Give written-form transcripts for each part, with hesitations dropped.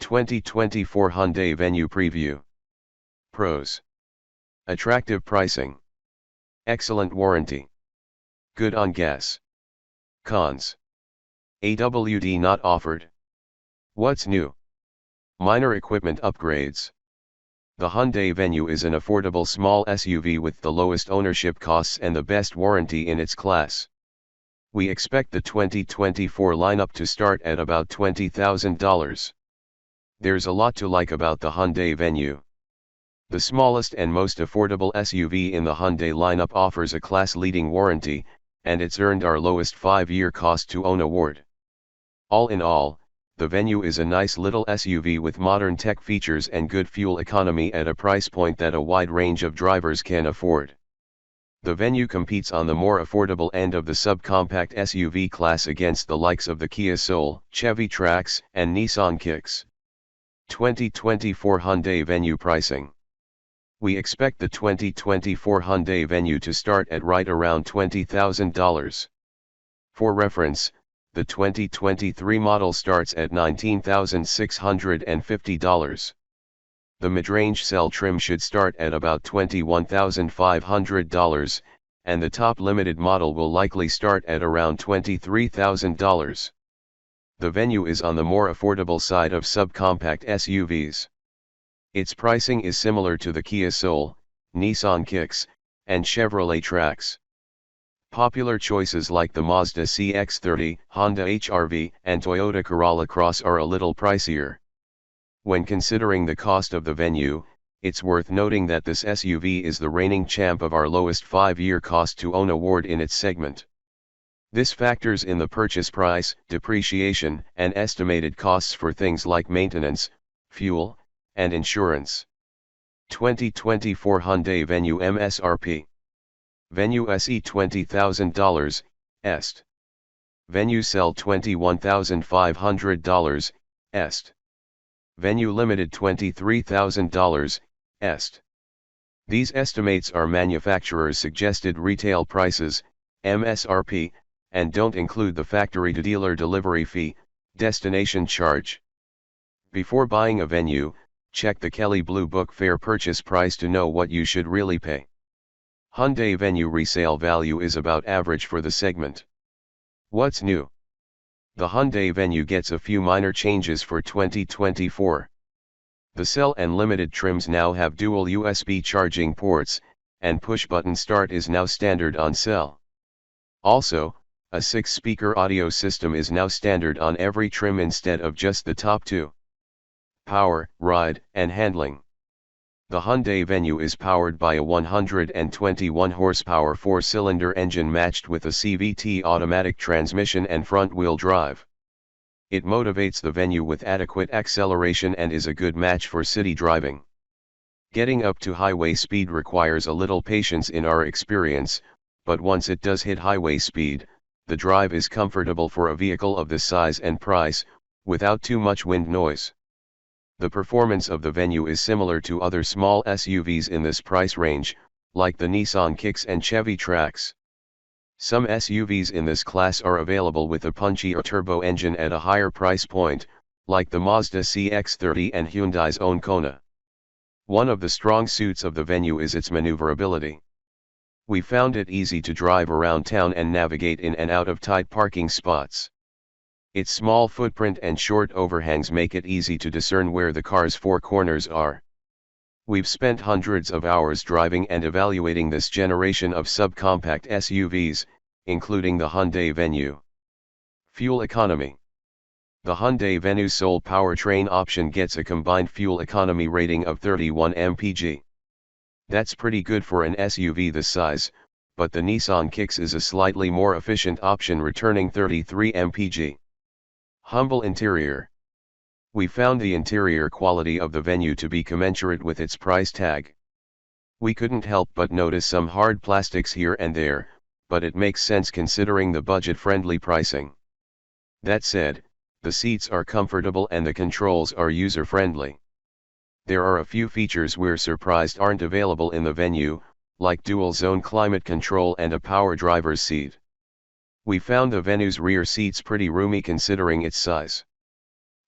2024 Hyundai Venue Preview. Pros: attractive pricing, excellent warranty, good on gas. Cons: AWD not offered. What's new? Minor equipment upgrades. The Hyundai Venue is an affordable small SUV with the lowest ownership costs and the best warranty in its class. We expect the 2024 lineup to start at about $20,000. There's a lot to like about the Hyundai Venue. The smallest and most affordable SUV in the Hyundai lineup offers a class-leading warranty, and it's earned our lowest 5-year cost-to-own award. All in all, the Venue is a nice little SUV with modern tech features and good fuel economy at a price point that a wide range of drivers can afford. The Venue competes on the more affordable end of the subcompact SUV class against the likes of the Kia Soul, Chevy Trax, and Nissan Kicks. 2024 Hyundai Venue pricing. We expect the 2024 Hyundai Venue to start at right around $20,000. For reference, the 2023 model starts at $19,650. The mid-range cell trim should start at about $21,500, and the top limited model will likely start at around $23,000. The Venue is on the more affordable side of subcompact SUVs. Its pricing is similar to the Kia Soul, Nissan Kicks, and Chevrolet Trax. Popular choices like the Mazda CX-30, Honda HR-V, and Toyota Corolla Cross are a little pricier. When considering the cost of the Venue, it's worth noting that this SUV is the reigning champ of our lowest 5-year cost-to-own award in its segment. This factors in the purchase price, depreciation, and estimated costs for things like maintenance, fuel, and insurance. 2024 Hyundai Venue MSRP. Venue SE $20,000, Est. Venue Cell $21,500, Est. Venue Limited $23,000, Est. These estimates are manufacturers' suggested retail prices, MSRP, and don't include the factory-to-dealer delivery fee, destination charge. Before buying a Venue, check the Kelley Blue Book fair purchase price to know what you should really pay. Hyundai Venue resale value is about average for the segment. What's new? The Hyundai Venue gets a few minor changes for 2024. The Cell and Limited trims now have dual USB charging ports, and push-button start is now standard on Cell. Also, a 6-speaker audio system is now standard on every trim instead of just the top 2. Power, ride, and handling. The Hyundai Venue is powered by a 121 horsepower 4-cylinder engine matched with a CVT automatic transmission and front-wheel drive. It motivates the Venue with adequate acceleration and is a good match for city driving. Getting up to highway speed requires a little patience in our experience, but once it does hit highway speed, the drive is comfortable for a vehicle of this size and price, without too much wind noise. The performance of the Venue is similar to other small SUVs in this price range, like the Nissan Kicks and Chevy Trax. Some SUVs in this class are available with a punchier turbo engine at a higher price point, like the Mazda CX-30 and Hyundai's own Kona. One of the strong suits of the Venue is its maneuverability. We found it easy to drive around town and navigate in and out of tight parking spots. Its small footprint and short overhangs make it easy to discern where the car's 4 corners are. We've spent hundreds of hours driving and evaluating this generation of subcompact SUVs, including the Hyundai Venue. Fuel economy. The Hyundai Venue Soul powertrain option gets a combined fuel economy rating of 31 mpg. That's pretty good for an SUV this size, but the Nissan Kicks is a slightly more efficient option returning 33 mpg. Humble interior. We found the interior quality of the Venue to be commensurate with its price tag. We couldn't help but notice some hard plastics here and there, but it makes sense considering the budget-friendly pricing. That said, the seats are comfortable and the controls are user-friendly. There are a few features we're surprised aren't available in the Venue, like dual-zone climate control and a power driver's seat. We found the Venue's rear seats pretty roomy considering its size.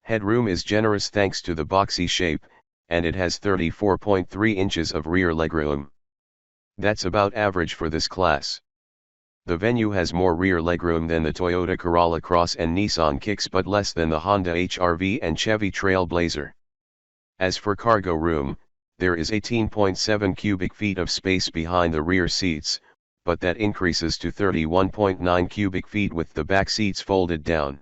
Headroom is generous thanks to the boxy shape, and it has 34.3 inches of rear legroom. That's about average for this class. The Venue has more rear legroom than the Toyota Corolla Cross and Nissan Kicks but less than the Honda HR-V and Chevy Trailblazer. As for cargo room, there is 18.7 cubic feet of space behind the rear seats, but that increases to 31.9 cubic feet with the back seats folded down.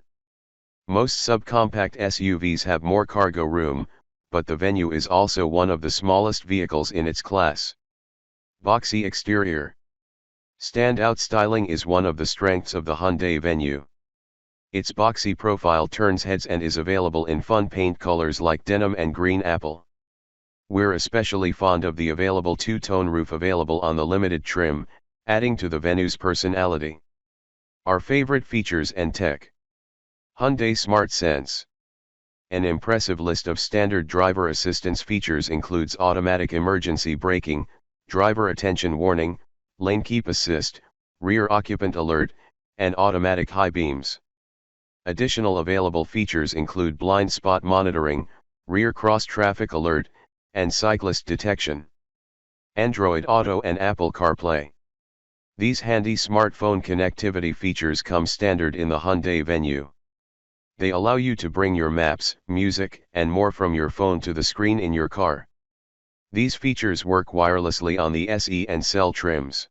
Most subcompact SUVs have more cargo room, but the Venue is also one of the smallest vehicles in its class. Boxy exterior. Standout styling is one of the strengths of the Hyundai Venue. Its boxy profile turns heads and is available in fun paint colors like denim and green apple. We're especially fond of the available two-tone roof available on the limited trim, adding to the Venue's personality. Our favorite features and tech. Hyundai Smart Sense. An impressive list of standard driver assistance features includes automatic emergency braking, driver attention warning, lane keep assist, rear occupant alert, and automatic high beams. Additional available features include blind spot monitoring, rear cross traffic alert, and cyclist detection. Android Auto and Apple CarPlay. These handy smartphone connectivity features come standard in the Hyundai Venue. They allow you to bring your maps, music, and more from your phone to the screen in your car. These features work wirelessly on the SE and Cell trims.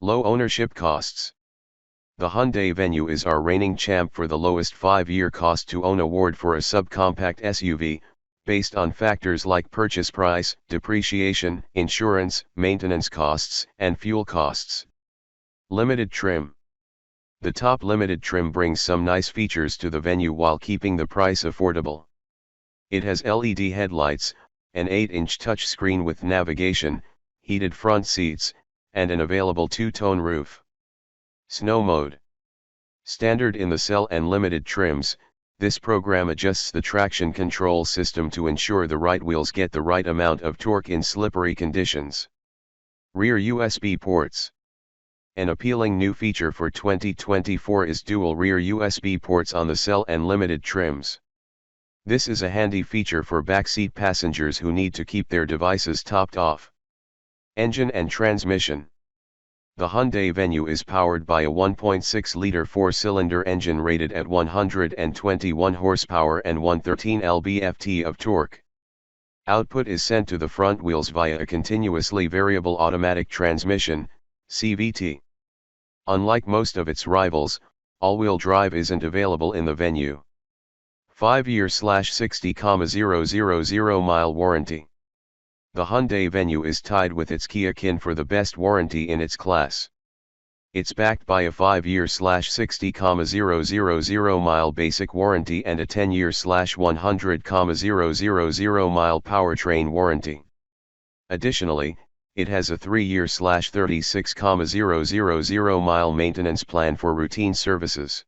Low ownership costs. The Hyundai Venue is our reigning champ for the lowest 5-year cost to own award for a subcompact SUV, based on factors like purchase price, depreciation, insurance, maintenance costs, and fuel costs. Limited trim. The top limited trim brings some nice features to the Venue while keeping the price affordable. It has LED headlights, an 8-inch touchscreen with navigation, heated front seats, and an available two-tone roof. Snow mode. Standard in the Cell and limited trims, this program adjusts the traction control system to ensure the right wheels get the right amount of torque in slippery conditions. Rear USB ports. An appealing new feature for 2024 is dual rear USB ports on the Cell and limited trims. This is a handy feature for backseat passengers who need to keep their devices topped off. Engine and transmission. The Hyundai Venue is powered by a 1.6-liter 4-cylinder engine rated at 121 horsepower and 113 lb-ft of torque. Output is sent to the front wheels via a continuously variable automatic transmission, CVT. Unlike most of its rivals, all-wheel drive isn't available in the Venue. 5-year/60,000 warranty. The Hyundai Venue is tied with its Kia Kin for the best warranty in its class. It's backed by a 5-year/60,000 basic warranty and a 10-year/100,000 powertrain warranty. Additionally, it has a 3-year/36,000 maintenance plan for routine services.